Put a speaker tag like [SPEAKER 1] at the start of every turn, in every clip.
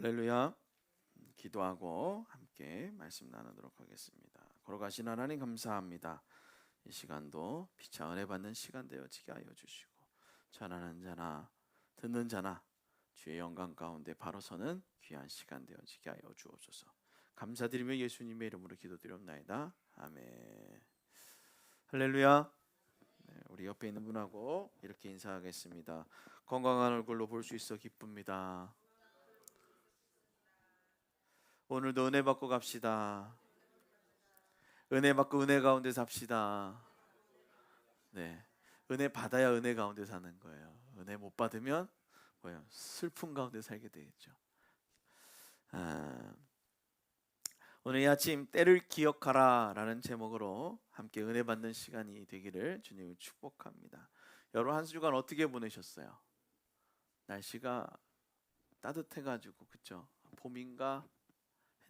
[SPEAKER 1] 할렐루야. 기도하고 함께 말씀 나누도록 하겠습니다. 걸어가신 하나님 감사합니다. 이 시간도 피차 은혜 받는 시간 되어지게 하여 주시고 전하는 자나 듣는 자나 주의 영광 가운데 바로 서는 귀한 시간 되어지게 하여 주옵소서. 감사드리며 예수님의 이름으로 기도드리옵나이다. 아멘. 할렐루야. 우리 옆에 있는 분하고 이렇게 인사하겠습니다. 건강한 얼굴로 볼 수 있어 기쁩니다. 오늘도 은혜 받고 갑시다. 은혜 받고 은혜 가운데 삽시다. 네, 은혜 받아야 은혜 가운데 사는 거예요. 은혜 못 받으면 뭐예요? 슬픔 가운데 살게 되겠죠. 오늘 이 아침 때를 기억하라 라는 제목으로 함께 은혜 받는 시간이 되기를 주님을 축복합니다. 여러분 한 주간 어떻게 보내셨어요? 날씨가 따뜻해가지고 그쵸? 봄인가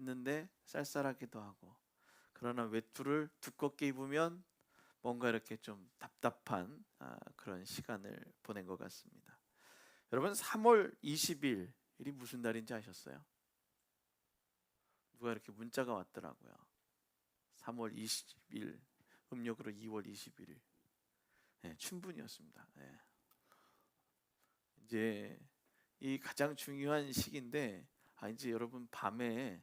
[SPEAKER 1] 했는데 쌀쌀하기도 하고, 그러나 외투를 두껍게 입으면 뭔가 이렇게 좀 답답한 그런 시간을 보낸 것 같습니다. 여러분 3월 20일 일이 무슨 날인지 아셨어요? 누가 이렇게 문자가 왔더라고요. 3월 20일 음력으로 2월 21일. 네, 춘분이었습니다. 네. 이제 이 가장 중요한 시기인데 이제 여러분 밤에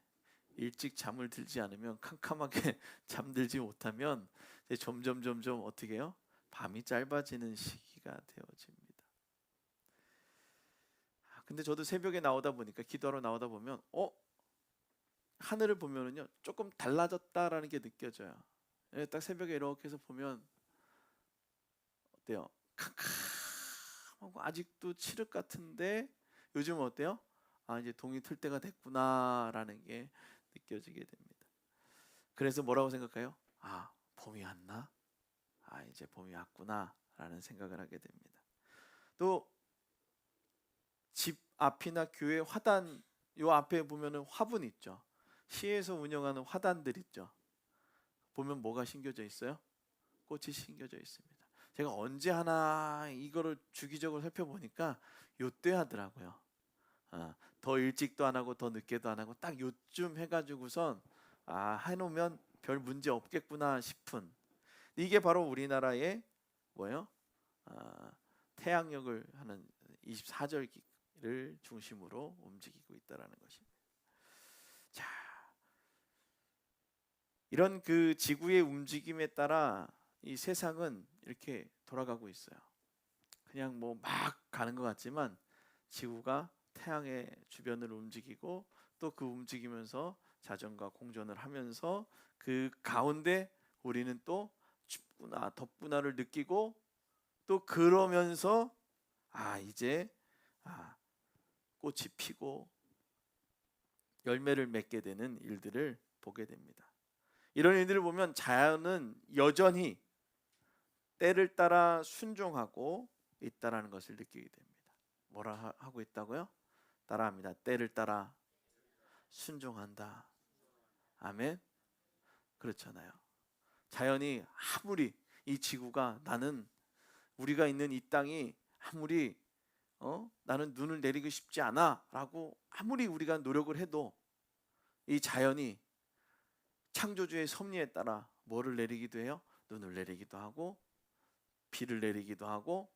[SPEAKER 1] 일찍 잠을 들지 않으면 캄캄하게 잠들지 못하면 이제 점점 어떻게 해요? 밤이 짧아지는 시기가 되어집니다. 근데 저도 새벽에 나오다 보니까 기도하러 나오다 보면 하늘을 보면은요 조금 달라졌다라는 게 느껴져요. 딱 새벽에 이렇게 해서 보면 어때요? 캄캄하고 아직도 칠흑 같은데 요즘은 어때요? 이제 동이 틀 때가 됐구나라는 게 느껴지게 됩니다. 그래서 뭐라고 생각해요? 봄이 왔나? 이제 봄이 왔구나 라는 생각을 하게 됩니다. 또 집 앞이나 교회 화단 요 앞에 보면은 화분 있죠. 시에서 운영하는 화단들 있죠. 보면 뭐가 심겨져 있어요? 꽃이 심겨져 있습니다. 제가 언제 하나 이거를 주기적으로 살펴보니까 요때 하더라고요. 더 일찍도 안 하고 더 늦게도 안 하고 딱 요쯤 해가지고선 해놓으면 별 문제 없겠구나 싶은, 이게 바로 우리나라의 뭐예요? 태양력을 하는 24절기를 중심으로 움직이고 있다라는 것입니다. 자, 이런 그 지구의 움직임에 따라 이 세상은 이렇게 돌아가고 있어요. 그냥 뭐 막 가는 것 같지만 지구가 태양의 주변을 움직이고 또 그 움직이면서 자전과 공전을 하면서 그 가운데 우리는 또 춥구나 덥구나를 느끼고 또 그러면서 이제 꽃이 피고 열매를 맺게 되는 일들을 보게 됩니다. 이런 일들을 보면 자연은 여전히 때를 따라 순종하고 있다라는 것을 느끼게 됩니다. 뭐라 하고 있다고요? 따라합니다. 때를 따라 순종한다. 아멘. 그렇잖아요. 자연이 아무리 이 지구가 우리가 있는 이 땅이 아무리 나는 눈을 내리고 싶지 않아 라고 아무리 우리가 노력을 해도 이 자연이 창조주의 섭리에 따라 뭐를 내리기도 해요? 눈을 내리기도 하고 비를 내리기도 하고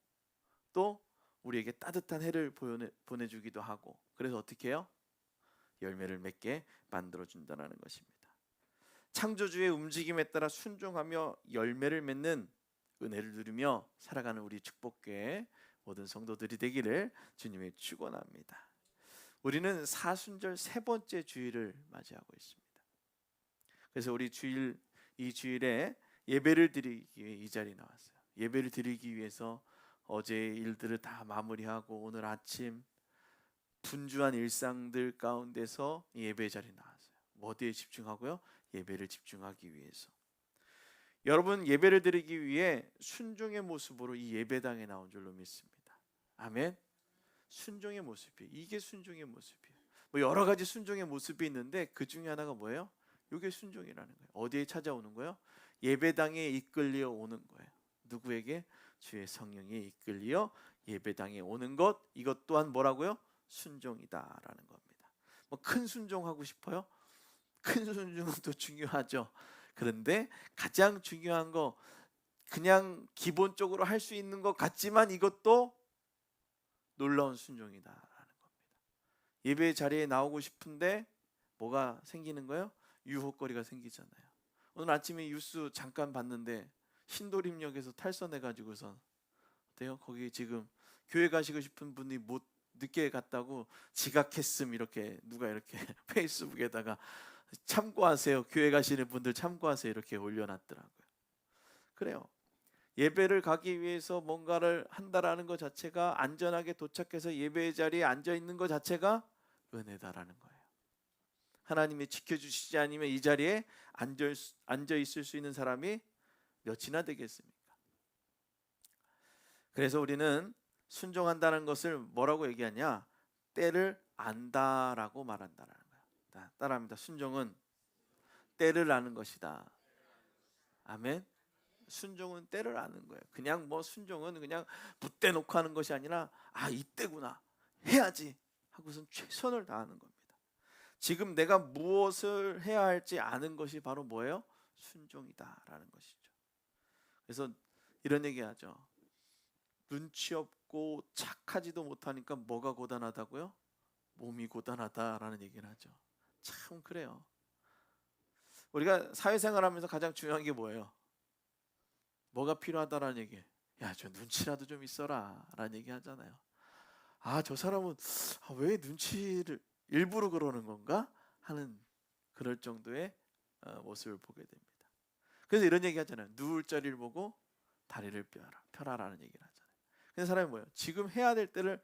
[SPEAKER 1] 또 우리에게 따뜻한 해를 보내주기도 하고, 그래서 어떻게 해요? 열매를 맺게 만들어준다는 것입니다. 창조주의 움직임에 따라 순종하며 열매를 맺는 은혜를 누리며 살아가는 우리 축복교회 모든 성도들이 되기를 주님의 축원합니다. 우리는 사순절 세 번째 주일을 맞이하고 있습니다. 그래서 우리 이 주일에 예배를 드리기 위해 이 자리에 나왔어요. 예배를 드리기 위해서 어제의 일들을 다 마무리하고 오늘 아침 분주한 일상들 가운데서 예배 자리에 나왔어요. 어디에 집중하고요? 예배를 집중하기 위해서. 여러분 예배를 드리기 위해 순종의 모습으로 이 예배당에 나온 줄로 믿습니다. 아멘. 순종의 모습이 이게 순종의 모습이에요. 뭐 여러 가지 순종의 모습이 있는데 그 중에 하나가 뭐예요? 이게 순종이라는 거예요. 어디에 찾아오는 거예요? 예배당에 이끌려 오는 거예요. 누구에게? 주의 성령에 이끌려 예배당에 오는 것, 이것 또한 뭐라고요? 순종이다라는 겁니다. 뭐 큰 순종하고 싶어요? 큰 순종은 또 중요하죠. 그런데 가장 중요한 거, 그냥 기본적으로 할 수 있는 것 같지만 이것도 놀라운 순종이다라는 겁니다. 예배 자리에 나오고 싶은데 뭐가 생기는 거예요? 유혹거리가 생기잖아요. 오늘 아침에 뉴스 잠깐 봤는데 신도림역에서 탈선해가지고선 어때요? 거기 지금 교회 가시고 싶은 분이 못 늦게 갔다고 지각했음, 이렇게 누가 이렇게 페이스북에다가 참고하세요, 교회 가시는 분들 참고하세요, 이렇게 올려놨더라고요. 그래요. 예배를 가기 위해서 뭔가를 한다라는 것 자체가, 안전하게 도착해서 예배의 자리에 앉아 있는 것 자체가 은혜다라는 거예요. 하나님이 지켜주시지 않으면 이 자리에 앉아 있을 수 있는 사람이 몇이나 되겠습니까? 그래서 우리는 순종한다는 것을 뭐라고 얘기하냐? 때를 안다라고 말한다라는 거예요. 따라합니다. 순종은 때를 아는 것이다. 아멘. 순종은 때를 아는 거예요. 그냥 뭐 순종은 그냥 붓대 놓고 하는 것이 아니라, 아, 이때구나, 해야지 하고선 최선을 다하는 겁니다. 지금 내가 무엇을 해야 할지 아는 것이 바로 뭐예요? 순종이다라는 것이죠. 그래서 이런 얘기하죠. 눈치 없고 착하지도 못하니까 뭐가 고단하다고요? 몸이 고단하다라는 얘기를 하죠. 참 그래요. 우리가 사회생활하면서 가장 중요한 게 뭐예요? 뭐가 필요하다라는 얘기. 야, 저 눈치라도 좀 있어라 라는 얘기 하잖아요. 아, 저 사람은 왜 눈치를 일부러 그러는 건가 하는, 그럴 정도의 모습을 보게 됩니다. 그래서 이런 얘기 하잖아요. 누울 자리를 보고 다리를 펴라라는 얘기를 하잖아요. 그래서 사람이 뭐예요? 지금 해야 될 때를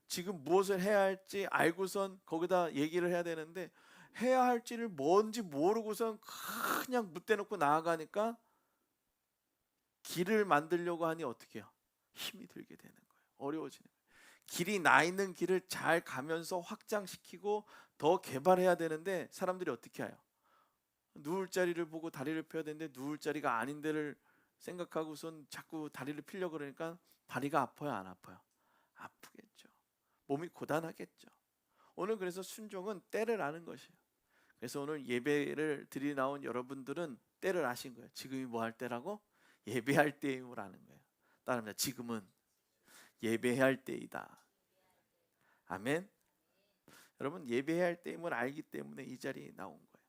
[SPEAKER 1] 지금 무엇을 해야 할지 알고선 거기다 얘기를 해야 되는데, 해야 할지를 뭔지 모르고선 그냥 묻대놓고 나아가니까 길을 만들려고 하니 어떻게 해요? 힘이 들게 되는 거예요. 어려워지는 거예요. 길이 나 있는 길을 잘 가면서 확장시키고 더 개발해야 되는데, 사람들이 어떻게 해요? 누울 자리를 보고 다리를 펴야 되는데 누울 자리가 아닌 데를 생각하고선 자꾸 다리를 펴려고 그러니까 다리가 아파요, 안 아파요? 아프겠죠. 몸이 고단하겠죠. 오늘 그래서 순종은 때를 아는 것이에요. 그래서 오늘 예배를 드리 나온 여러분들은 때를 아신 거예요. 지금이 뭐 할 때라고? 예배할 때임을 아는 거예요. 따라합니다. 지금은 예배해야 할 때이다. 아멘. 여러분, 예배해야 할 때임을 알기 때문에 이 자리에 나온 거예요.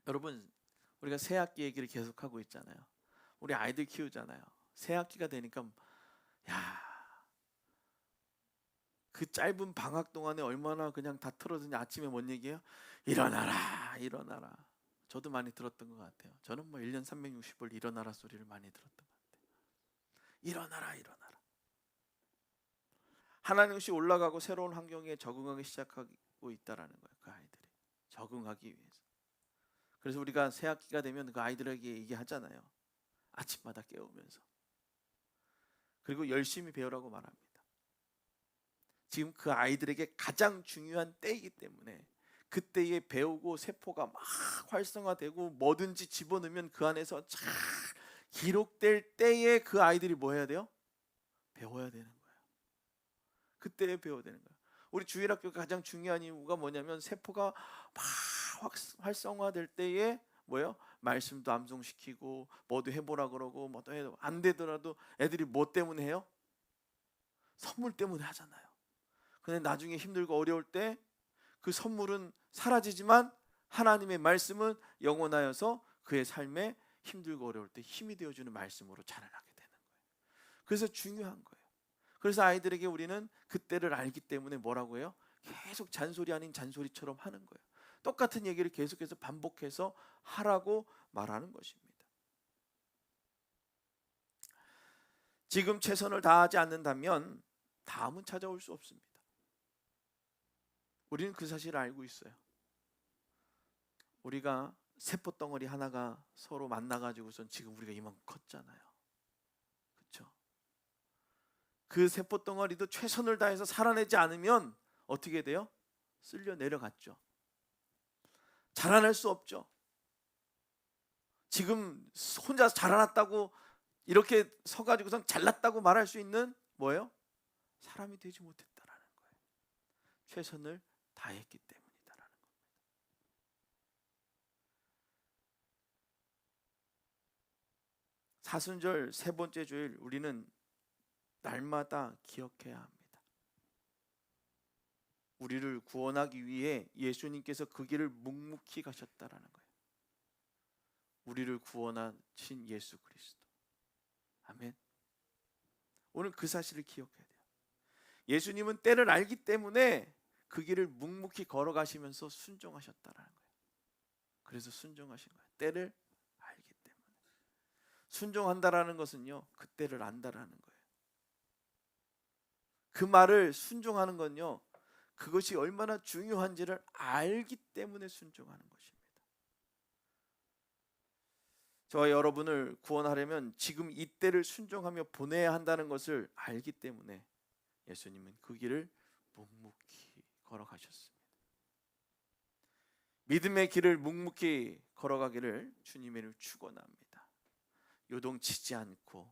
[SPEAKER 1] 여러분, 우리가 새 학기 얘기를 계속하고 있잖아요. 우리 아이들 키우잖아요. 새 학기가 되니까 그 짧은 방학 동안에 얼마나 그냥 다 틀어드냐. 아침에 뭔 얘기예요? 일어나라, 일어나라. 저도 많이 들었던 것 같아요. 저는 뭐 1년 365일 일어나라 소리를 많이 들었던 것 같아요. 일어나라, 일어나라. 하나님이 올라가고 새로운 환경에 적응하기 시작하고 있다라는 거예요. 그 아이들이 적응하기 위해서. 그래서 우리가 새 학기가 되면 그 아이들에게 얘기하잖아요. 아침마다 깨우면서. 그리고 열심히 배우라고 말합니다. 지금 그 아이들에게 가장 중요한 때이기 때문에 그때에 배우고 세포가 막 활성화되고 뭐든지 집어넣으면 그 안에서 잘 기록될 때에 그 아이들이 뭐 해야 돼요? 배워야 되는 거예요. 그때에 배워야 되는 거예요. 우리 주일학교가 가장 중요한 이유가 뭐냐면, 세포가 막 활성화될 때에 뭐예요? 말씀도 암송시키고 뭐도 해보라 그러고 뭐도 해도 안 되더라도 애들이 뭐 때문에 해요? 선물 때문에 하잖아요. 근데 나중에 힘들고 어려울 때 그 선물은 사라지지만 하나님의 말씀은 영원하여서 그의 삶에 힘들고 어려울 때 힘이 되어주는 말씀으로 자라나게 되는 거예요. 그래서 중요한 거예요. 그래서 아이들에게 우리는 그때를 알기 때문에 뭐라고 해요? 계속 잔소리 아닌 잔소리처럼 하는 거예요. 똑같은 얘기를 계속해서 반복해서 하라고 말하는 것입니다. 지금 최선을 다하지 않는다면 다음은 찾아올 수 없습니다. 우리는 그 사실을 알고 있어요. 우리가 세포덩어리 하나가 서로 만나가지고선 지금 우리가 이만큼 컸잖아요. 그렇죠? 그 세포덩어리도 최선을 다해서 살아내지 않으면 어떻게 돼요? 쓸려 내려갔죠. 자라날 수 없죠. 지금 혼자 자라났다고 이렇게 서가지고선 잘났다고 말할 수 있는 뭐예요? 사람이 되지 못했다라는 거예요. 최선을 다 했기 때문이다라는 거. 사순절 세 번째 주일 우리는 날마다 기억해야 합니다. 우리를 구원하기 위해 예수님께서 그 길을 묵묵히 가셨다라는 거예요. 우리를 구원하신 예수 그리스도. 아멘. 오늘 그 사실을 기억해야 돼요. 예수님은 때를 알기 때문에 그 길을 묵묵히 걸어가시면서 순종하셨다라는 거예요. 그래서 순종하신 거예요. 때를 알기 때문에. 순종한다라는 것은요, 그 때를 안다라는 거예요. 그 말을 순종하는 건요, 그것이 얼마나 중요한지를 알기 때문에 순종하는 것입니다. 저와 여러분을 구원하려면 지금 이때를 순종하며 보내야 한다는 것을 알기 때문에 예수님은 그 길을 묵묵히 걸어가셨습니다. 믿음의 길을 묵묵히 걸어가기를 주님을 축원합니다. 요동치지 않고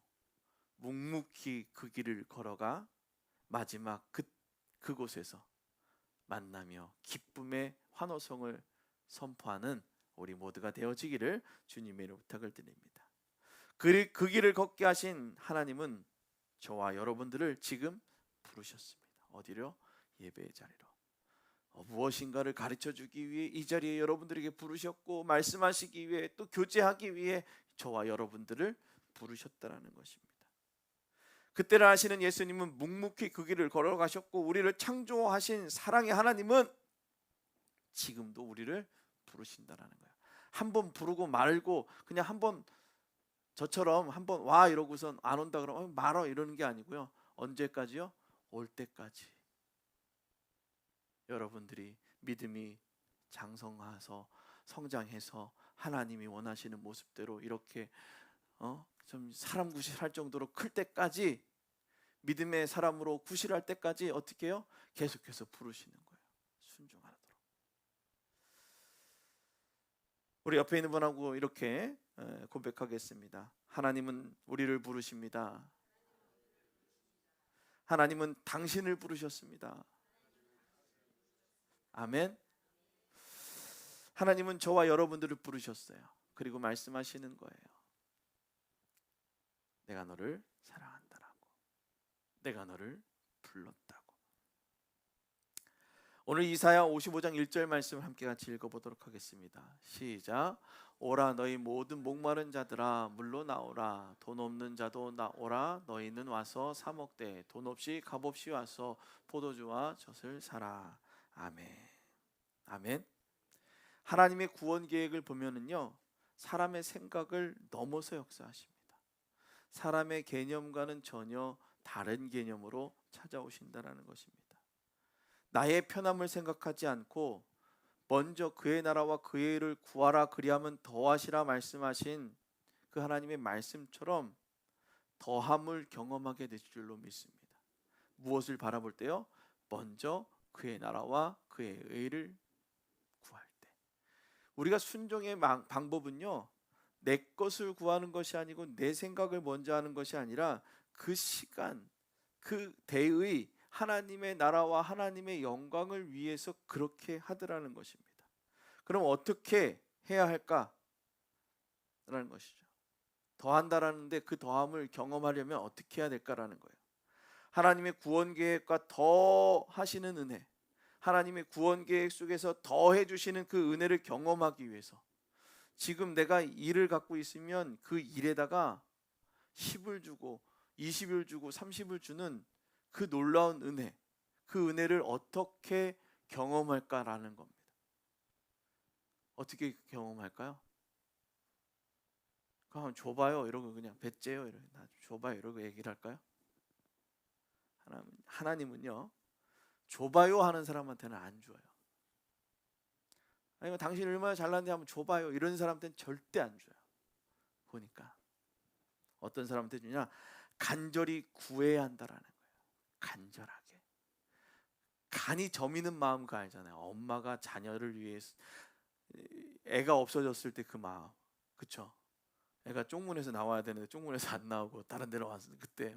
[SPEAKER 1] 묵묵히 그 길을 걸어가 마지막 그곳에서 만나며 기쁨의 환호성을 선포하는 우리 모두가 되어지기를 주님의 이름으로 부탁을 드립니다. 그 길을 걷게 하신 하나님은 저와 여러분들을 지금 부르셨습니다. 어디로? 예배의 자리로. 무엇인가를 가르쳐주기 위해 이 자리에 여러분들에게 부르셨고, 말씀하시기 위해, 또 교제하기 위해 저와 여러분들을 부르셨다라는 것입니다. 그때를 아시는 예수님은 묵묵히 그 길을 걸어가셨고, 우리를 창조하신 사랑의 하나님은 지금도 우리를 부르신다라는 거예요. 한번 부르고 말고 그냥 한번 저처럼 한번 와 이러고선 안 온다 그러면 말어 이러는 게 아니고요. 언제까지요? 올 때까지. 여러분들이 믿음이 장성해서 성장해서 하나님이 원하시는 모습대로 이렇게 좀 사람 구실할 정도로 클 때까지, 믿음의 사람으로 구실할 때까지 어떻게 해요? 계속해서 부르시는 거예요. 순종하도록. 우리 옆에 있는 분하고 이렇게 고백하겠습니다. 하나님은 우리를 부르십니다. 하나님은 당신을 부르셨습니다. 아멘. 하나님은 저와 여러분들을 부르셨어요. 그리고 말씀하시는 거예요. 내가 너를 사랑한다라고. 내가 너를 불렀다고. 오늘 이사야 55장 1절 말씀을 함께 같이 읽어보도록 하겠습니다. 시작. 오라 너희 모든 목마른 자들아 물로 나오라. 돈 없는 자도 나오라. 너희는 와서 사 먹되 돈 없이 값없이 와서 포도주와 젖을 사라. 아멘. 아멘. 하나님의 구원 계획을 보면은요, 사람의 생각을 넘어서 역사하십니다. 사람의 개념과는 전혀 다른 개념으로 찾아오신다라는 것입니다. 나의 편함을 생각하지 않고 먼저 그의 나라와 그의 일을 구하라 그리하면 더하시라 말씀하신 그 하나님의 말씀처럼 더함을 경험하게 될 줄로 믿습니다. 무엇을 바라볼 때요? 먼저 그의 나라와 그의 의를 구할 때. 우리가 순종의 방법은요, 내 것을 구하는 것이 아니고 내 생각을 먼저 하는 것이 아니라 그 시간, 그 대의 하나님의 나라와 하나님의 영광을 위해서 그렇게 하더라는 것입니다. 그럼 어떻게 해야 할까라는 것이죠. 더한다라는데 그 더함을 경험하려면 어떻게 해야 될까라는 거예요. 하나님의 구원 계획과 더 하시는 은혜, 하나님의 구원 계획 속에서 더 해주시는 그 은혜를 경험하기 위해서 지금 내가 일을 갖고 있으면 그 일에다가 10을 주고 20을 주고 30을 주는 그 놀라운 은혜, 그 은혜를 어떻게 경험할까라는 겁니다. 어떻게 경험할까요? 그럼 줘봐요 이러고 그냥 배째요 이러고 나 줘봐요 이러고 얘기를 할까요? 하나님은요, 줘봐요 하는 사람한테는 안 줘요. 아니면 당신 얼마나 잘났는데 한번 줘봐요 이런 사람한테는 절대 안 줘요. 보니까 어떤 사람한테 주냐? 간절히 구해야 한다라는 거예요. 간절하게. 간이 저미는 마음 그 알잖아요. 엄마가 자녀를 위해서, 애가 없어졌을 때 그 마음, 그쵸? 애가 쪽문에서 나와야 되는데 쪽문에서 안 나오고 다른 데로 와서 그때,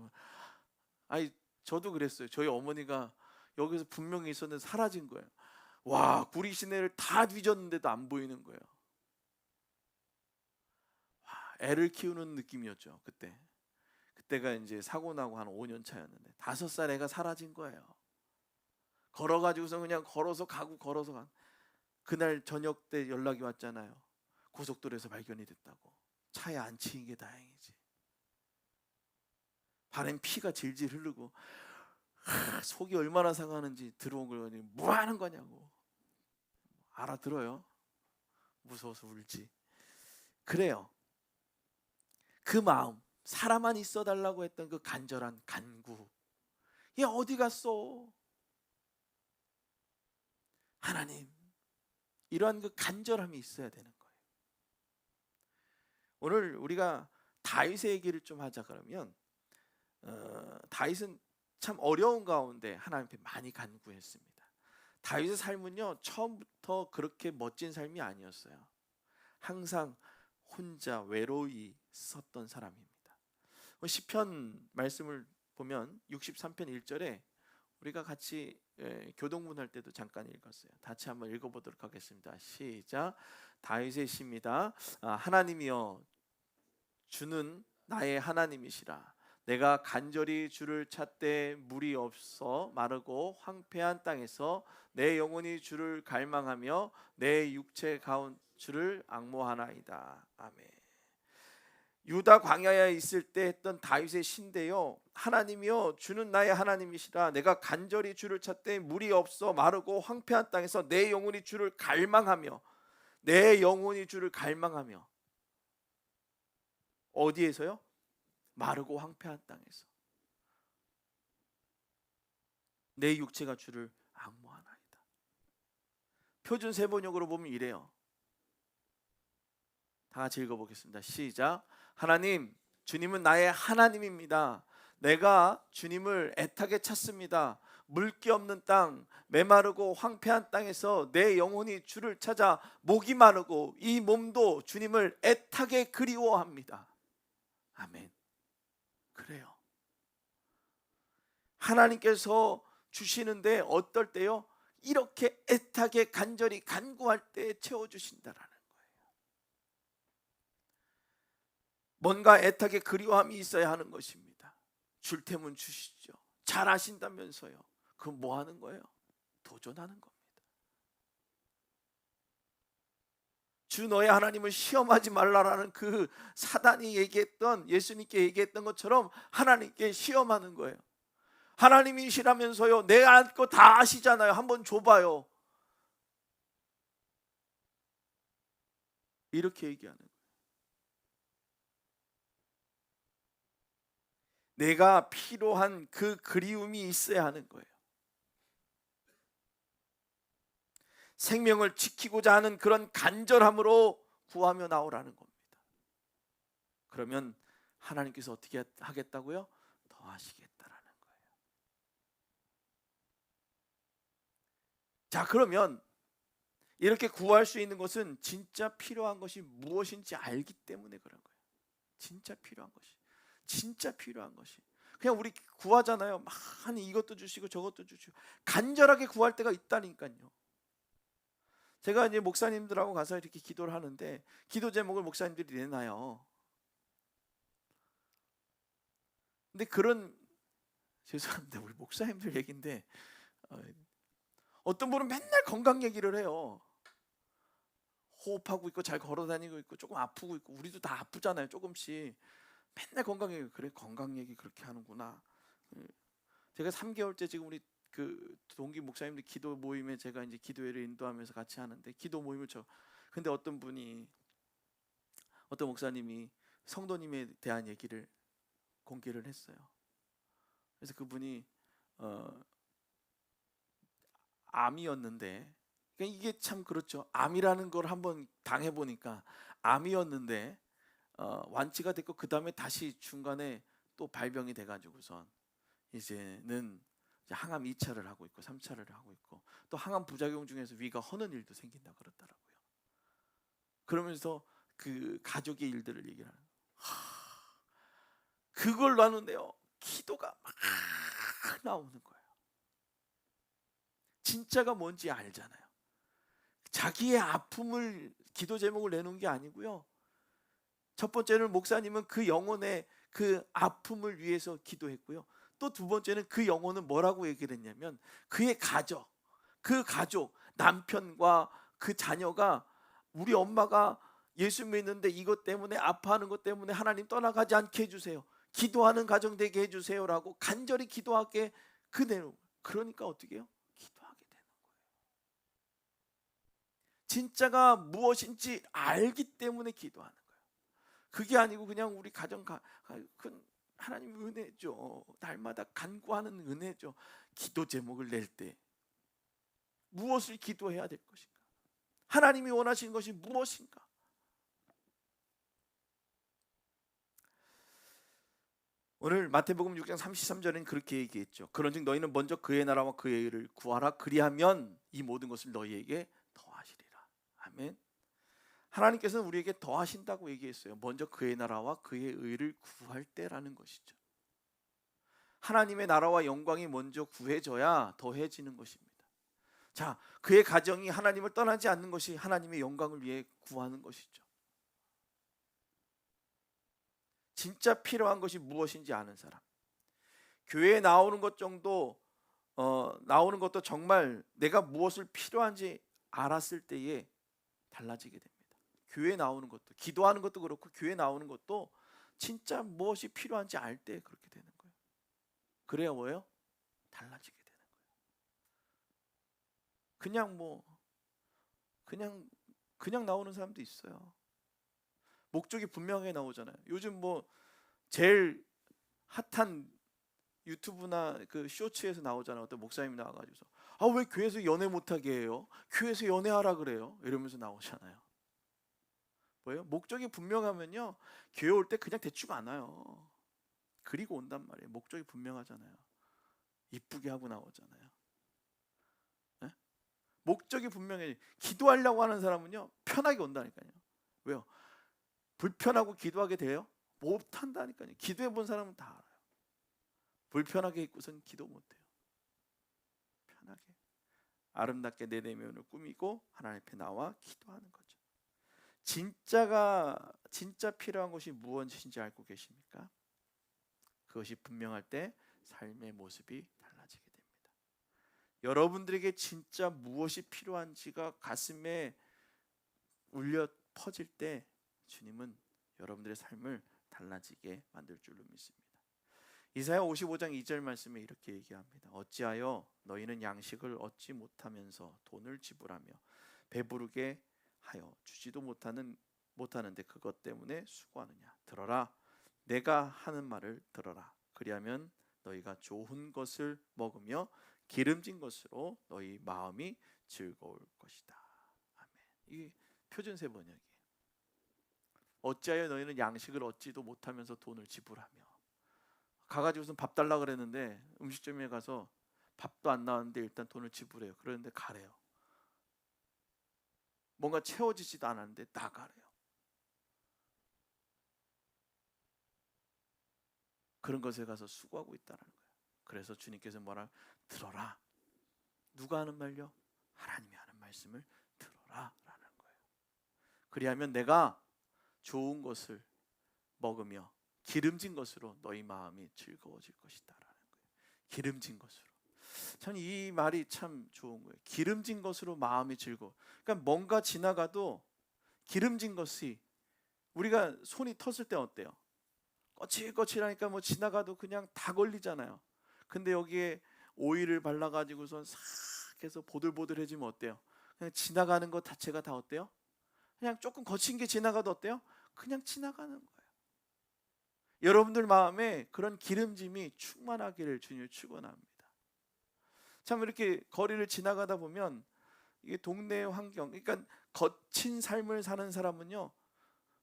[SPEAKER 1] 아니 저도 그랬어요. 저희 어머니가 여기서 분명히 있었는데 사라진 거예요. 와, 구리 시내를 다 뒤졌는데도 안 보이는 거예요. 와, 애를 키우는 느낌이었죠. 그때가 이제 사고 나고 한 5년 차였는데 5살 애가 사라진 거예요. 걸어가지고서 그냥 걸어서 가고 걸어서 가. 그날 저녁 때 연락이 왔잖아요. 고속도로에서 발견이 됐다고. 차에 안 치인 게 다행이지. 발엔 피가 질질 흐르고 속이 얼마나 상하는지 들어온 걸 뭐 하는 거냐고. 알아들어요. 무서워서 울지. 그래요. 그 마음, 사람만 있어 달라고 했던 그 간절한 간구, 얘 어디 갔어? 하나님, 이러한 그 간절함이 있어야 되는 거예요. 오늘 우리가 다윗의 얘기를 좀 하자. 그러면 다윗은 참 어려운 가운데 하나님 앞에 많이 간구했습니다. 다윗의 삶은요, 처음부터 그렇게 멋진 삶이 아니었어요. 항상 혼자 외로이 썼던 사람입니다. 시편 말씀을 보면 63편 1절에 우리가 같이 교동문 할 때도 잠깐 읽었어요. 같이 한번 읽어보도록 하겠습니다. 시작. 다윗의 시입니다. 하나님이여, 주는 나의 하나님이시라. 내가 간절히 주를 찾되 물이 없어 마르고 황폐한 땅에서 내 영혼이 주를 갈망하며 내 육체 가운 주를 앙모하나이다. 아멘. 유다 광야에 있을 때 했던 다윗의 시인데요, 하나님이여, 주는 나의 하나님이시라. 내가 간절히 주를 찾되 물이 없어 마르고 황폐한 땅에서 내 영혼이 주를 갈망하며, 내 영혼이 주를 갈망하며, 어디에서요? 마르고 황폐한 땅에서 내 육체가 주를 앙모하나이다. 표준 세번역으로 보면 이래요. 다 같이 읽어보겠습니다. 시작. 하나님, 주님은 나의 하나님입니다. 내가 주님을 애타게 찾습니다. 물기 없는 땅, 메마르고 황폐한 땅에서 내 영혼이 주를 찾아 목이 마르고 이 몸도 주님을 애타게 그리워합니다. 아멘. 그래요. 하나님께서 주시는데 어떨 때요? 이렇게 애타게 간절히 간구할 때 채워주신다라는 거예요. 뭔가 애타게 그리워함이 있어야 하는 것입니다. 줄 테면 주시죠. 잘 아신다면서요. 그럼 뭐 하는 거예요? 도전하는 겁니다. 주 너의 하나님을 시험하지 말라라는 그 사단이 얘기했던, 예수님께 얘기했던 것처럼 하나님께 시험하는 거예요. 하나님이시라면서요. 내가 안고 다 아시잖아요. 한번 줘봐요. 이렇게 얘기하는 거예요. 내가 필요한 그 그리움이 있어야 하는 거예요. 생명을 지키고자 하는 그런 간절함으로 구하며 나오라는 겁니다. 그러면 하나님께서 어떻게 하겠다고요? 더 하시겠다라는 거예요. 자, 그러면 이렇게 구할 수 있는 것은 진짜 필요한 것이 무엇인지 알기 때문에 그런 거예요. 진짜 필요한 것이. 진짜 필요한 것이. 그냥 우리 구하잖아요. 많이 이것도 주시고 저것도 주시고 간절하게 구할 때가 있다니까요. 제가 이제 목사님들하고 가서 이렇게 기도를 하는데 기도 제목을 목사님들이 내놔요. 근데 죄송합니다. 우리 목사님들 얘기인데 어떤 분은 맨날 건강 얘기를 해요. 호흡하고 있고 잘 걸어다니고 있고 조금 아프고 있고, 우리도 다 아프잖아요. 조금씩. 맨날 건강 얘기. 그래, 건강 얘기 그렇게 하는구나. 제가 3개월째 지금 우리 그 동기 목사님들 기도 모임에 제가 이제 기도회를 인도하면서 같이 하는데, 기도 모임을 근데 어떤 목사님이 성도님에 대한 얘기를 공개를 했어요. 그래서 그분이 암이었는데, 그러니까 이게 참 그렇죠. 암이라는 걸 한번 당해보니까 암이었는데 완치가 됐고 그 다음에 다시 중간에 또 발병이 돼가지고선 이제는 항암 2차를 하고 있고 3차를 하고 있고, 또 항암 부작용 중에서 위가 허는 일도 생긴다 그러더라고요. 그러면서 그 가족의 일들을 얘기를 하는 거예요. 그걸 나누는데요, 기도가 막 나오는 거예요. 진짜가 뭔지 알잖아요. 자기의 아픔을 기도 제목을 내놓은 게 아니고요. 첫 번째는 목사님은 그 영혼의 그 아픔을 위해서 기도했고요. 또 두 번째는 그 영혼은 뭐라고 얘기를 했냐면 그의 가족, 그 가족, 남편과 그 자녀가 우리 엄마가 예수 믿는데 이것 때문에 아파하는 것 때문에 하나님 떠나가지 않게 해주세요. 기도하는 가정 되게 해주세요라고 간절히 기도하게 그 내용. 그러니까 어떻게 해요? 기도하게 되는 거예요. 진짜가 무엇인지 알기 때문에 기도하는 거예요. 그게 아니고 그냥 우리 가정 그 하나님 은혜죠. 날마다 간구하는 은혜죠. 기도 제목을 낼 때 무엇을 기도해야 될 것인가? 하나님이 원하시는 것이 무엇인가? 오늘 마태복음 6장 33절에는 그렇게 얘기했죠. 그런즉 너희는 먼저 그의 나라와 그의 의를 구하라. 그리하면 이 모든 것을 너희에게 더하시리라. 아멘. 하나님께서는 우리에게 더하신다고 얘기했어요. 먼저 그의 나라와 그의 의를 구할 때라는 것이죠. 하나님의 나라와 영광이 먼저 구해져야 더해지는 것입니다. 자, 그의 가정이 하나님을 떠나지 않는 것이 하나님의 영광을 위해 구하는 것이죠. 진짜 필요한 것이 무엇인지 아는 사람. 교회에 나오는 것 정도 나오는 것도 정말 내가 무엇을 필요한지 알았을 때에 달라지게 됩니다. 교회 나오는 것도, 기도하는 것도 그렇고 교회 나오는 것도 진짜 무엇이 필요한지 알 때 그렇게 되는 거예요. 그래야 뭐예요? 달라지게 되는 거예요. 그냥 나오는 사람도 있어요. 목적이 분명하게 나오잖아요. 요즘 뭐 제일 핫한 유튜브나 그 쇼츠에서 나오잖아요. 어떤 목사님이 나와가지고서 왜 교회에서 연애 못하게 해요? 교회에서 연애하라 그래요? 이러면서 나오잖아요. 뭐예요? 목적이 분명하면요 교회 올 때 그냥 대충 안 와요. 그리고 온단 말이에요. 목적이 분명하잖아요. 이쁘게 하고 나오잖아요. 네? 목적이 분명해. 기도하려고 하는 사람은요 편하게 온다니까요. 왜요? 불편하고 기도하게 돼요? 못한다니까요. 기도해 본 사람은 다 알아요. 불편하게 있고선 기도 못해요. 편하게 아름답게 내 내면을 꾸미고 하나님 앞에 나와 기도하는 거죠. 진짜 필요한 것이 무엇인지 알고 계십니까? 그것이 분명할 때 삶의 모습이 달라지게 됩니다. 여러분들에게 진짜 무엇이 필요한지가 가슴에 울려 퍼질 때 주님은 여러분들의 삶을 달라지게 만들 줄로 믿습니다. 이사야 55장 2절 말씀에 이렇게 얘기합니다. 어찌하여 너희는 양식을 얻지 못하면서 돈을 지불하며 배부르게 하여 주지도 못하는데 그것 때문에 수고하느냐. 들어라. 내가 하는 말을 들어라. 그리하면 너희가 좋은 것을 먹으며 기름진 것으로 너희 마음이 즐거울 것이다. 아멘. 이 표준세 번역이에요. 어찌하여 너희는 양식을 얻지도 못하면서 돈을 지불하며. 가가지고선 밥 달라 그랬는데 음식점에 가서 밥도 안 나왔는데 일단 돈을 지불해요. 그런데 가래요. 뭔가 채워지지도 않았는데 나가래요. 그런 것에 가서 수고하고 있다는 거예요. 그래서 주님께서 뭐라 들어라. 누가 하는 말요? 하나님이 하는 말씀을 들어라 라는 거예요. 그리하면 내가 좋은 것을 먹으며 기름진 것으로 너희 마음이 즐거워질 것이다 라는 거예요. 기름진 것으로. 전 이 말이 참 좋은 거예요. 기름진 것으로 마음이 즐거워. 그러니까 뭔가 지나가도 기름진 것이 우리가 손이 텄을 때 어때요? 거칠거칠하니까 뭐 지나가도 그냥 다 걸리잖아요. 근데 여기에 오일을 발라가지고선 싹 해서 보들보들해지면 어때요? 그냥 지나가는 것 자체가 다 어때요? 그냥 조금 거친 게 지나가도 어때요? 그냥 지나가는 거예요. 여러분들 마음에 그런 기름짐이 충만하기를 주님을 축원합니다. 참 이렇게 거리를 지나가다 보면 이게 동네 환경, 그러니까 거친 삶을 사는 사람은요,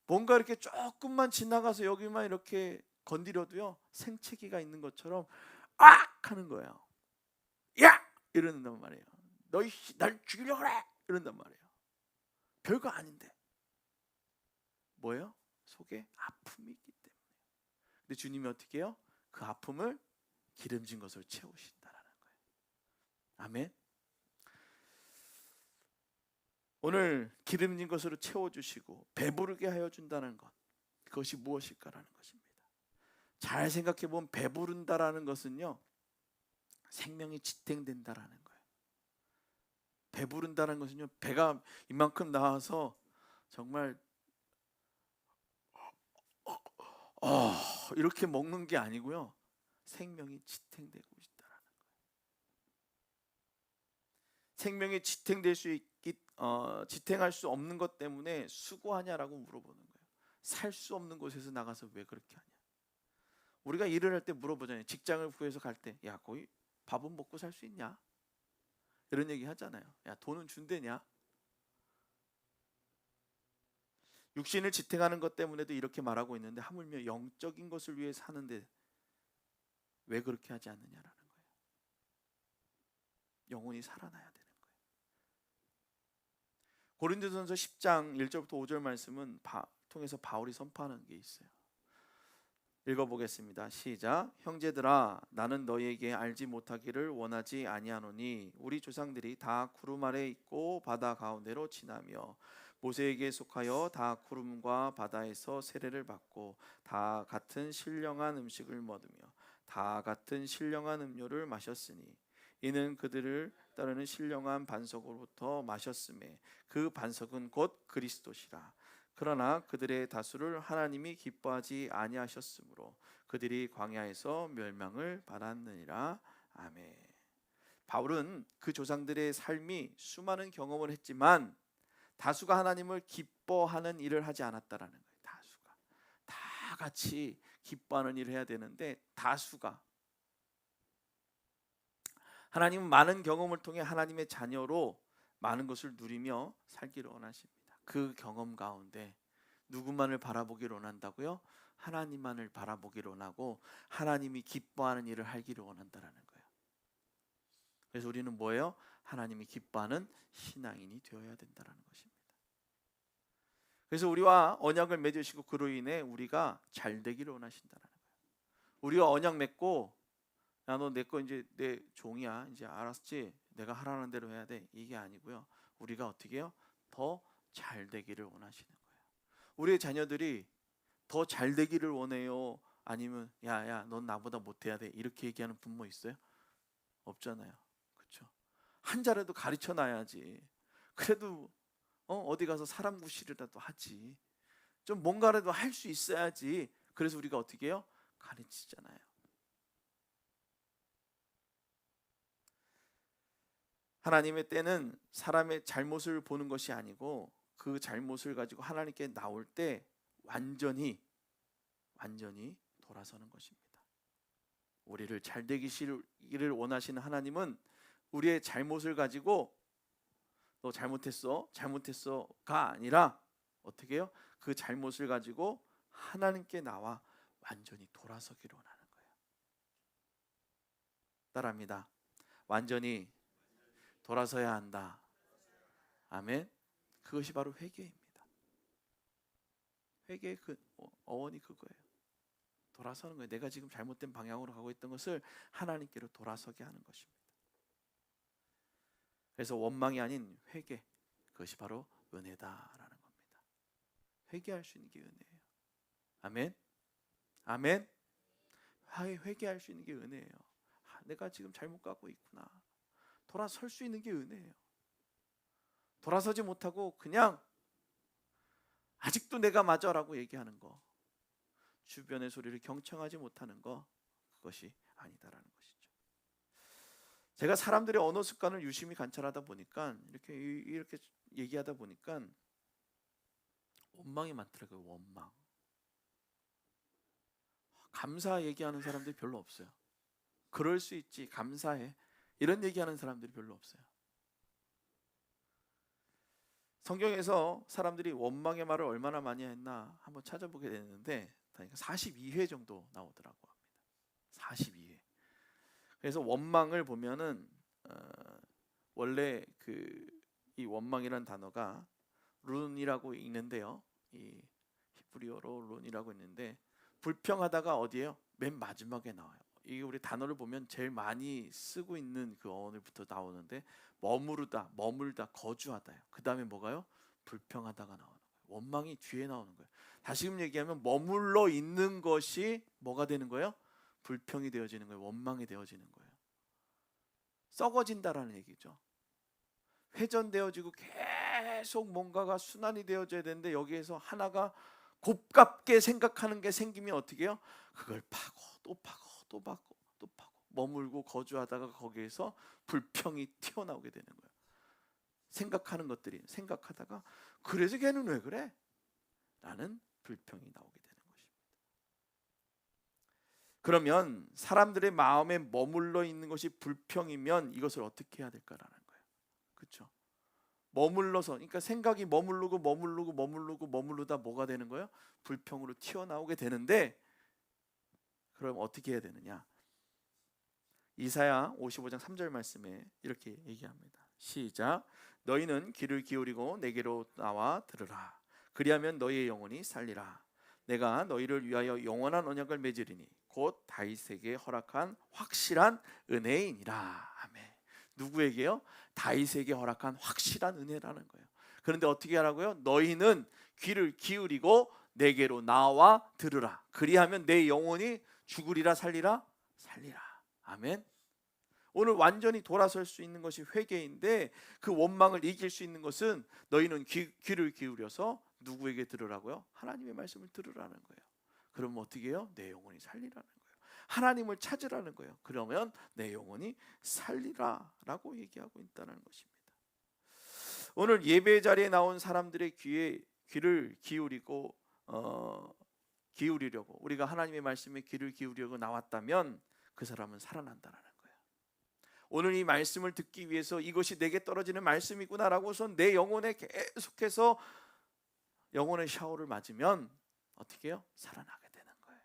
[SPEAKER 1] 뭔가 이렇게 조금만 지나가서 여기만 이렇게 건드려도요 생채기가 있는 것처럼 악 하는 거예요. 야! 이러는단 말이에요. 너희 날 죽이려고 그래! 이런단 말이에요. 별거 아닌데 뭐예요? 속에 아픔이 있기 때문에. 근데 주님이 어떻게 해요? 그 아픔을 기름진 것으로 채우신다라는 거예요. 아멘. 오늘 기름진 것으로 채워주시고 배부르게 하여 준다는 것, 그것이 무엇일까라는 것입니다. 잘 생각해 보면 배부른다라는 것은요, 생명이 지탱된다라는 거예요. 배부른다는 것은요, 배가 이만큼 나와서 정말 이렇게 먹는 게 아니고요, 생명이 지탱되고 있다라는 거예요. 생명이 지탱될 수 있기 지탱할 수 없는 것 때문에 수고하냐라고 물어보는 거예요. 살 수 없는 곳에서 나가서 왜 그렇게 하냐. 우리가 일을 할 때 물어보잖아요. 직장을 구해서 갈 때, 야 거기 밥은 먹고 살 수 있냐? 이런 얘기 하잖아요. 야 돈은 준대냐? 육신을 지탱하는 것 때문에도 이렇게 말하고 있는데, 하물며 영적인 것을 위해 사는데 왜 그렇게 하지 않느냐라는 거예요. 영혼이 살아나야 되는 거예요. 고린도전서 10장 1절부터 5절 말씀은 통해서 바울이 선포하는 게 있어요. 읽어보겠습니다. 시작. 형제들아, 나는 너희에게 알지 못하기를 원하지 아니하노니 우리 조상들이 다 구름 아래 있고 바다 가운데로 지나며 모세에게 속하여 다 구름과 바다에서 세례를 받고 다 같은 신령한 음식을 먹으며 다 같은 신령한 음료를 마셨으니 이는 그들을 따르는 신령한 반석으로부터 마셨음에 그 반석은 곧 그리스도시라. 그러나 그들의 다수를 하나님이 기뻐하지 아니하셨으므로 그들이 광야에서 멸망을 받았느니라. 아멘. 바울은 그 조상들의 삶이 수많은 경험을 했지만 다수가 하나님을 기뻐하는 일을 하지 않았다라는 거예요. 다수가 다 같이 기뻐하는 일을 해야 되는데, 다수가 하나님은 많은 경험을 통해 하나님의 자녀로 많은 것을 누리며 살기를 원하십니다. 그 경험 가운데 누구만을 바라보기를 원한다고요? 하나님만을 바라보기를 원하고 하나님이 기뻐하는 일을 하기를 원한다라는 거예요. 그래서 우리는 뭐예요? 하나님이 기뻐하는 신앙인이 되어야 된다라는 것입니다. 그래서 우리와 언약을 맺으시고 그로 인해 우리가 잘 되기를 원하신다라는 거예요. 우리가 언약 맺고, 야 너 내 거 이제 내 종이야, 이제 알았지? 내가 하라는 대로 해야 돼, 이게 아니고요. 우리가 어떻게 해요? 더 잘 되기를 원하시는 거예요. 우리의 자녀들이 더 잘 되기를 원해요? 아니면 야야 넌 나보다 못해야 돼, 이렇게 얘기하는 부모 있어요? 없잖아요. 그렇죠? 한 자라도 가르쳐 놔야지. 그래도 어디 가서 사람 구실이라도 하지. 좀 뭔가라도 할 수 있어야지. 그래서 우리가 어떻게 해요? 가르치잖아요. 하나님의 때는 사람의 잘못을 보는 것이 아니고 그 잘못을 가지고 하나님께 나올 때 완전히 돌아서는 것입니다. 우리를 잘 되기를 원하시는 하나님은 우리의 잘못을 가지고 너 잘못했어가 아니라 어떻게 해요? 그 잘못을 가지고 하나님께 나와 완전히 돌아서기를 원하는 거예요. 따라합니다. 완전히 돌아서야 한다. 아멘. 그것이 바로 회개입니다. 회개의 그 어원이 그거예요. 돌아서는 거예요. 내가 지금 잘못된 방향으로 가고 있던 것을 하나님께로 돌아서게 하는 것입니다. 그래서 원망이 아닌 회개, 그것이 바로 은혜다라는 겁니다. 회개할 수 있는 게 은혜예요. 아멘. 아멘. 회개할 수 있는 게 은혜예요. 내가 지금 잘못 가고 있구나. 돌아설 수 있는 게 은혜예요. 돌아서지 못하고 그냥 아직도 내가 맞아라고 얘기하는 거, 주변의 소리를 경청하지 못하는 거, 그것이 아니다라는 것이죠. 제가 사람들의 언어 습관을 유심히 관찰하다 보니까 이렇게 얘기하다 보니까 원망이 많더라고요. 원망. 감사 얘기하는 사람들이 별로 없어요. 그럴 수 있지, 감사해, 이런 얘기하는 사람들이 별로 없어요. 성경에서 사람들이 원망의 말을 얼마나 많이 했나 한번 찾아보게 됐는데 42회 정도 나오더라고 합니다. 42회. 그래서 원망을 보면은 원래 이 원망이라는 단어가 룬이라고 있는데요. 이 히브리어로 룬이라고 있는데 불평하다가 어디에요? 맨 마지막에 나와요. 이게 우리 단어를 보면 제일 많이 쓰고 있는 그 어원부터 나오는데 머무르다, 머물다, 거주하다요. 그 다음에 뭐가요? 불평하다가 나오는 거예요. 원망이 뒤에 나오는 거예요. 다시금 얘기하면 머물러 있는 것이 뭐가 되는 거예요? 불평이 되어지는 거예요. 원망이 되어지는 거예요. 썩어진다라는 얘기죠. 회전되어지고 계속 뭔가가 순환이 되어져야 되는데 여기에서 하나가 곱깝게 생각하는 게 생기면 어떻게 해요? 그걸 파고 또 파고 또 파고 또 파고 머물고 거주하다가 거기에서 불평이 튀어나오게 되는 거예요. 생각하는 것들이 생각하다가 그래서 걔는 왜 그래? 라는 불평이 나오게 되는 것입니다. 그러면 사람들의 마음에 머물러 있는 것이 불평이면 이것을 어떻게 해야 될까라는 거예요. 그렇죠? 머물러서, 그러니까 생각이 머무르다 뭐가 되는 거예요? 불평으로 튀어나오게 되는데, 그럼 어떻게 해야 되느냐? 이사야 55장 3절 말씀에 이렇게 얘기합니다. 시작. 너희는 귀를 기울이고 내게로 나와 들으라. 그리하면 너희의 영혼이 살리라. 내가 너희를 위하여 영원한 언약을 맺으리니 곧 다윗에게 허락한 확실한 은혜이니라. 아멘. 누구에게요? 다윗에게 허락한 확실한 은혜라는 거예요. 그런데 어떻게 하라고요? 너희는 귀를 기울이고 내게로 나와 들으라. 그리하면 내 영혼이 죽으리라 살리라? 살리라. 아멘. 오늘 완전히 돌아설 수 있는 것이 회개인데 그 원망을 이길 수 있는 것은 너희는 귀를 기울여서 누구에게 들으라고요? 하나님의 말씀을 들으라는 거예요. 그러면 어떻게 해요? 내 영혼이 살리라는 거예요. 하나님을 찾으라는 거예요. 그러면 내 영혼이 살리라라고 얘기하고 있다는 것입니다. 오늘 예배 자리에 나온 사람들의 귀를 기울이고 기울이려고, 우리가 하나님의 말씀에 귀를 기울이려고 나왔다면 그 사람은 살아난다는 거예요. 오늘 이 말씀을 듣기 위해서 이것이 내게 떨어지는 말씀이구나라고서 내 영혼에 계속해서 영혼의 샤워를 맞으면 어떻게 해요? 살아나게 되는 거예요.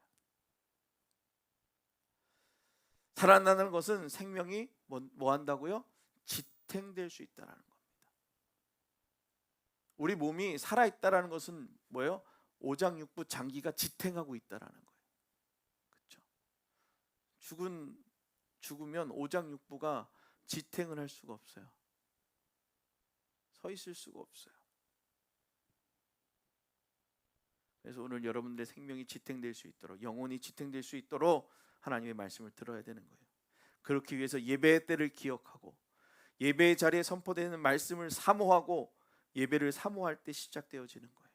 [SPEAKER 1] 살아나는 것은 생명이 뭐 한다고요? 지탱될 수 있다는 겁니다. 우리 몸이 살아있다는 것은 뭐예요? 오장육부 장기가 지탱하고 있다는 거예요. 그렇죠? 죽으면 오장육부가 지탱을 할 수가 없어요. 서 있을 수가 없어요. 그래서 오늘 여러분들의 생명이 지탱될 수 있도록, 영혼이 지탱될 수 있도록 하나님의 말씀을 들어야 되는 거예요. 그렇기 위해서 예배의 때를 기억하고 예배의 자리에 선포되는 말씀을 사모하고 예배를 사모할 때 시작되어지는 거예요.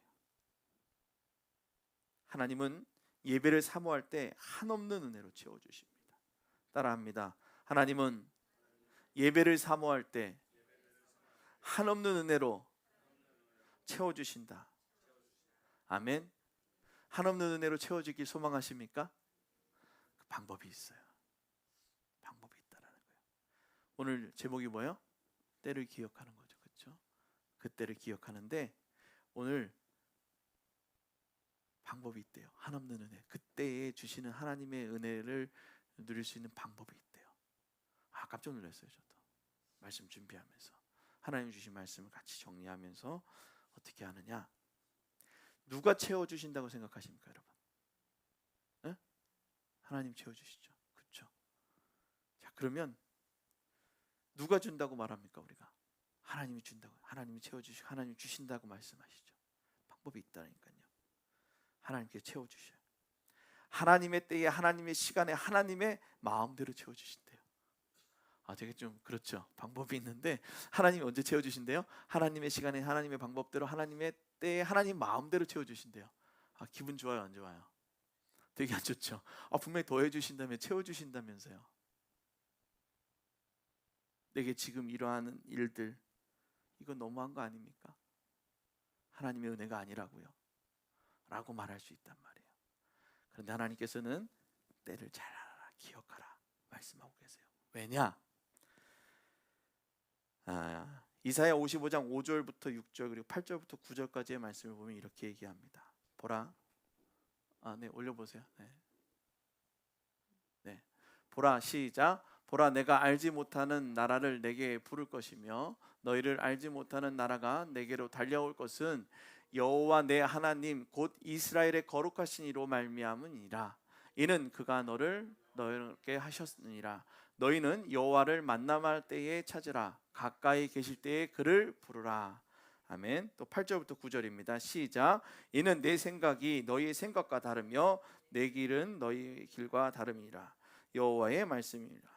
[SPEAKER 1] 하나님은 예배를 사모할 때 한없는 은혜로 채워주십니다. 따라합니다. 하나님은 예배를 사모할 때 한없는 은혜로 채워주신다. 아멘. 한없는 은혜로 채워지길 소망하십니까? 그 방법이 있어요. 방법이 있다라는 거예요. 오늘 제목이 뭐예요? 때를 기억하는 거죠. 그렇죠? 그 때를 기억하는데 오늘 방법이 있대요. 한없는 은혜. 그때에 주시는 하나님의 은혜를 누릴 수 있는 방법이 있대요. 깜짝 놀랐어요. 저도 말씀 준비하면서 하나님 주신 말씀을 같이 정리하면서 어떻게 하느냐? 누가 채워주신다고 생각하십니까, 여러분? 네? 하나님 채워주시죠. 그렇죠? 자, 그러면 누가 준다고 말합니까? 우리가 하나님이 준다고, 하나님이 채워주시고 하나님이 주신다고 말씀하시죠. 방법이 있다니까요. 하나님께 채워주셔요. 하나님의 때에, 하나님의 시간에, 하나님의 마음대로 채워주신대요. 되게 좀 그렇죠. 방법이 있는데 하나님이 언제 채워주신대요? 하나님의 시간에, 하나님의 방법대로, 하나님의 때에, 하나님 마음대로 채워주신대요. 기분 좋아요, 안 좋아요? 되게 안 좋죠. 분명히 더해주신다면, 채워주신다면서요. 내게 지금 이러한 일들, 이건 너무한 거 아닙니까? 하나님의 은혜가 아니라고요 라고 말할 수 있단 말이에요. 그런데 하나님께서는 때를 잘 알아라, 기억하라 말씀하고 계세요. 왜냐? 이사야 55장 5절부터 6절 그리고 8절부터 9절까지의 말씀을 보면 이렇게 얘기합니다. 보라, 네, 올려보세요. 네. 보라, 시작. 보라, 내가 알지 못하는 나라를 내게 부를 것이며 너희를 알지 못하는 나라가 내게로 달려올 것은 여호와 내 하나님 곧 이스라엘의 거룩하신 이로 말미암으니라. 이는 그가 너를 너희에게 하셨느니라. 너희는 여호와를 만남할 때에 찾으라. 가까이 계실 때에 그를 부르라. 아멘. 또 8절부터 9절입니다. 시작. 이는 내 생각이 너희의 생각과 다르며 내 길은 너희 길과 다름이라. 여호와의 말씀이라.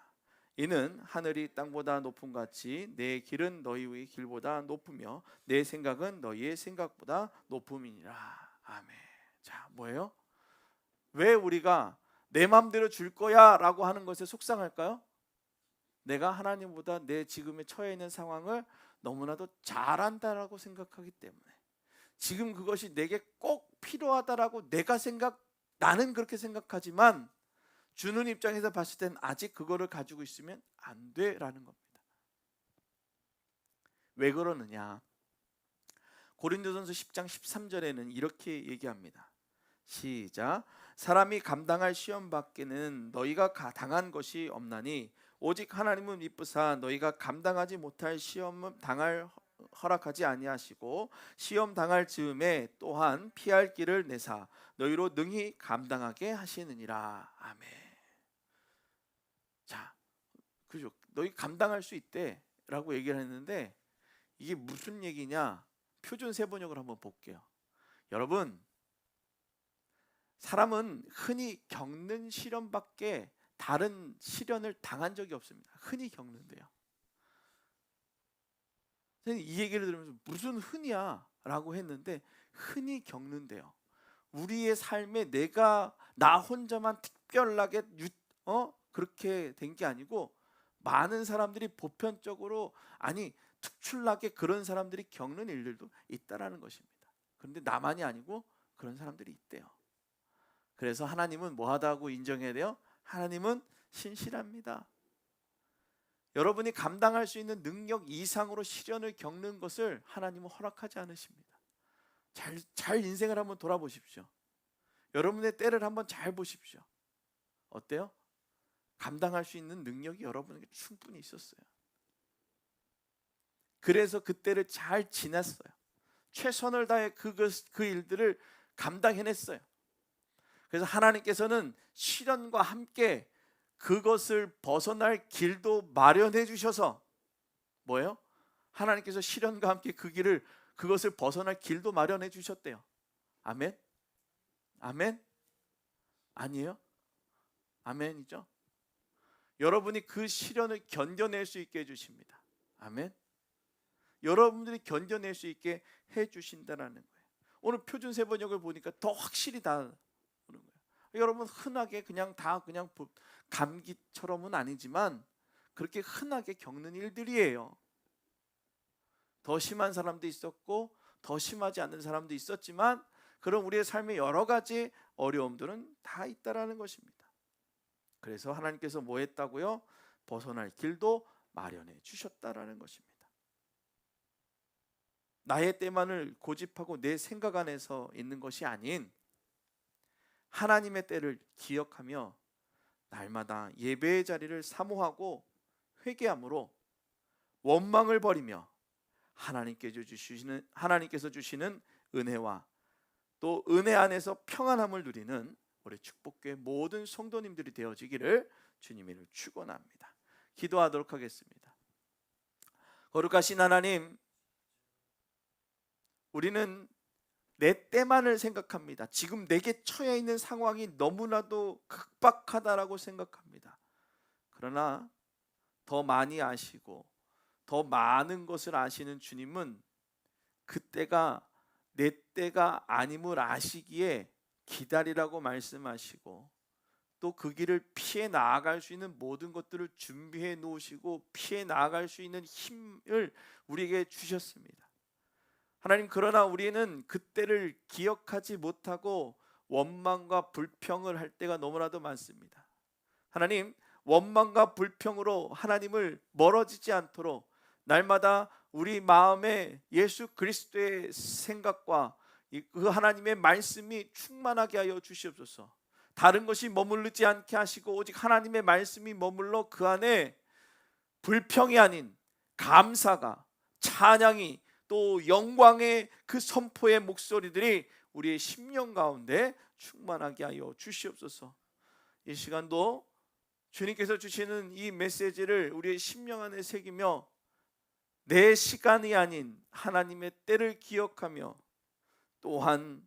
[SPEAKER 1] 이는 하늘이 땅보다 높음 같이 내 길은 너희의 길보다 높으며 내 생각은 너희의 생각보다 높음이니라. 아멘. 자, 뭐예요? 왜 우리가 내 마음대로 줄 거야 라고 하는 것에 속상할까요? 내가 하나님보다 내 지금에 처해 있는 상황을 너무나도 잘한다라고 생각하기 때문에, 지금 그것이 내게 꼭 필요하다라고 나는 그렇게 생각하지만 주는 입장에서 봤을 때는 아직 그거를 가지고 있으면 안 돼라는 겁니다. 왜 그러느냐? 고린도전서 10장 13절에는 이렇게 얘기합니다. 시작. 사람이 감당할 시험 밖에는 너희가 당한 것이 없나니 오직 하나님은 미쁘사 너희가 감당하지 못할 시험은 당할 허락하지 아니하시고 시험 당할 즈음에 또한 피할 길을 내사 너희로 능히 감당하게 하시느니라. 아멘. 자, 그죠? 너희 감당할 수 있대라고 얘기를 했는데 이게 무슨 얘기냐? 표준 세번역을 한번 볼게요. 여러분, 사람은 흔히 겪는 시련밖에 다른 시련을 당한 적이 없습니다. 흔히 겪는데요. 이 얘기를 들으면서 무슨 흔히야 라고 했는데, 흔히 겪는데요. 우리의 삶에 나 혼자만 특별하게 그렇게 된 게 아니고 많은 사람들이 보편적으로, 아니 특출나게 그런 사람들이 겪는 일들도 있다라는 것입니다. 그런데 나만이 아니고 그런 사람들이 있대요. 그래서 하나님은 뭐하다고 인정해야 돼요? 하나님은 신실합니다. 여러분이 감당할 수 있는 능력 이상으로 시련을 겪는 것을 하나님은 허락하지 않으십니다. 잘 인생을 한번 돌아보십시오. 여러분의 때를 한번 잘 보십시오. 어때요? 감당할 수 있는 능력이 여러분에게 충분히 있었어요. 그래서 그때를 잘 지났어요. 최선을 다해 그 일들을 감당해냈어요. 그래서 하나님께서는 시련과 함께 그것을 벗어날 길도 마련해 주셔서, 뭐예요? 하나님께서 시련과 함께 그것을 벗어날 길도 마련해 주셨대요. 아멘? 아멘? 아니에요? 아멘이죠? 여러분이 그 시련을 견뎌낼 수 있게 해주십니다. 아멘? 여러분들이 견뎌낼 수 있게 해주신다는 거예요. 오늘 표준 세번역을 보니까 더 확실히 다 오는 거예요. 여러분, 흔하게 그냥 감기처럼은 아니지만 그렇게 흔하게 겪는 일들이에요. 더 심한 사람도 있었고 더 심하지 않은 사람도 있었지만, 그런 우리의 삶의 여러 가지 어려움들은 다 있다라는 것입니다. 그래서 하나님께서 뭐 했다고요? 벗어날 길도 마련해 주셨다라는 것입니다. 나의 때만을 고집하고 내 생각 안에서 있는 것이 아닌 하나님의 때를 기억하며 날마다 예배의 자리를 사모하고 회개함으로 원망을 버리며 하나님께서 주시는 은혜와 또 은혜 안에서 평안함을 누리는 우리 축복교회 모든 성도님들이 되어지기를 주님을 축원합니다. 기도하도록 하겠습니다. 거룩하신 하나님, 우리는 내 때만을 생각합니다. 지금 내게 처해 있는 상황이 너무나도 극박하다라고 생각합니다. 그러나 더 많이 아시고 더 많은 것을 아시는 주님은 그때가 내 때가 아님을 아시기에 기다리라고 말씀하시고, 또 그 길을 피해 나아갈 수 있는 모든 것들을 준비해 놓으시고 피해 나아갈 수 있는 힘을 우리에게 주셨습니다. 하나님, 그러나 우리는 그때를 기억하지 못하고 원망과 불평을 할 때가 너무나도 많습니다. 하나님, 원망과 불평으로 하나님을 멀어지지 않도록 날마다 우리 마음에 예수 그리스도의 생각과 그 하나님의 말씀이 충만하게 하여 주시옵소서. 다른 것이 머무르지 않게 하시고 오직 하나님의 말씀이 머물러 그 안에 불평이 아닌 감사가, 찬양이, 또 영광의 그 선포의 목소리들이 우리의 심령 가운데 충만하게 하여 주시옵소서. 이 시간도 주님께서 주시는 이 메시지를 우리의 심령 안에 새기며 내 시간이 아닌 하나님의 때를 기억하며 또한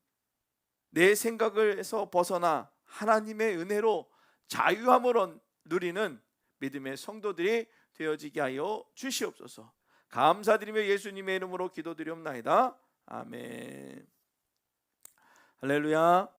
[SPEAKER 1] 내 생각에서 벗어나 하나님의 은혜로 자유함을 누리는 믿음의 성도들이 되어지게 하여 주시옵소서. 감사드리며 예수님의 이름으로 기도드리옵나이다. 아멘. 할렐루야.